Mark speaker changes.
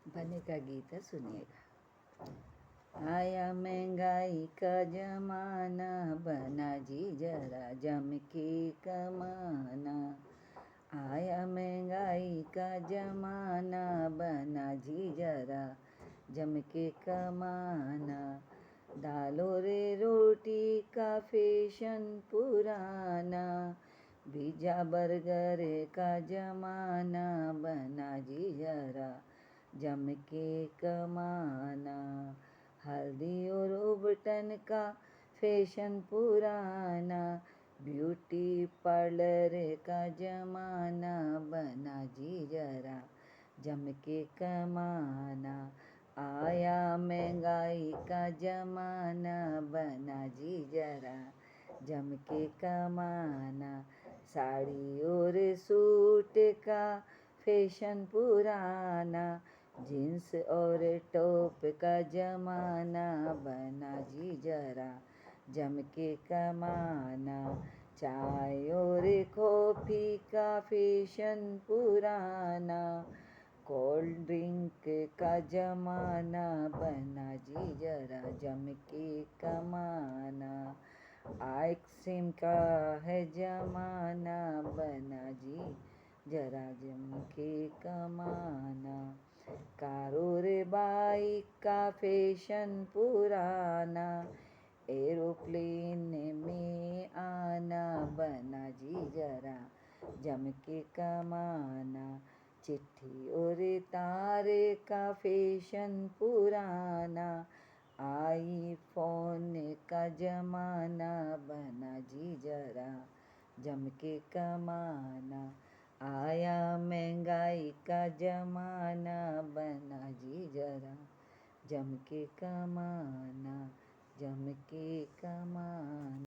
Speaker 1: बने का गीत सुनिएगा। आया महंगाई का जमाना, बना जी जरा जम के कमाना। आया महंगाई का जमाना, बना जी जरा जम के कमाना। दालो रे रोटी का फैशन पुराना, पिज्जा बर्गर का जमाना, बना जी जरा जम के कमाना। हल्दी और उबटन का फैशन पुराना, ब्यूटी पार्लर का जमाना, बना जी जरा जम के कमाना। आया महंगाई का जमाना, बना जी जरा जम के कमाना। साड़ी और सूट का फैशन पुराना, जीन्स और टॉप का जमाना, बना जी जरा जम के कमाना। चाय और कॉफ़ी का फैशन पुराना, कोल्ड ड्रिंक का जमाना, बना जी जरा जम के कमाना। आइसक्रीम का है जमाना, बना जी जरा जम के कमाना। कारों रे बाइक का फैशन पुराना, एरोप्लेन में आना, बना जी जरा जम के कमाना। चिट्ठी और तारे का फैशन पुराना, आईफोन का जमाना, बना जी जरा जम के कमाना। आया महंगाई का जमाना, बना जी जरा जम के कमाना, जम के कमाना।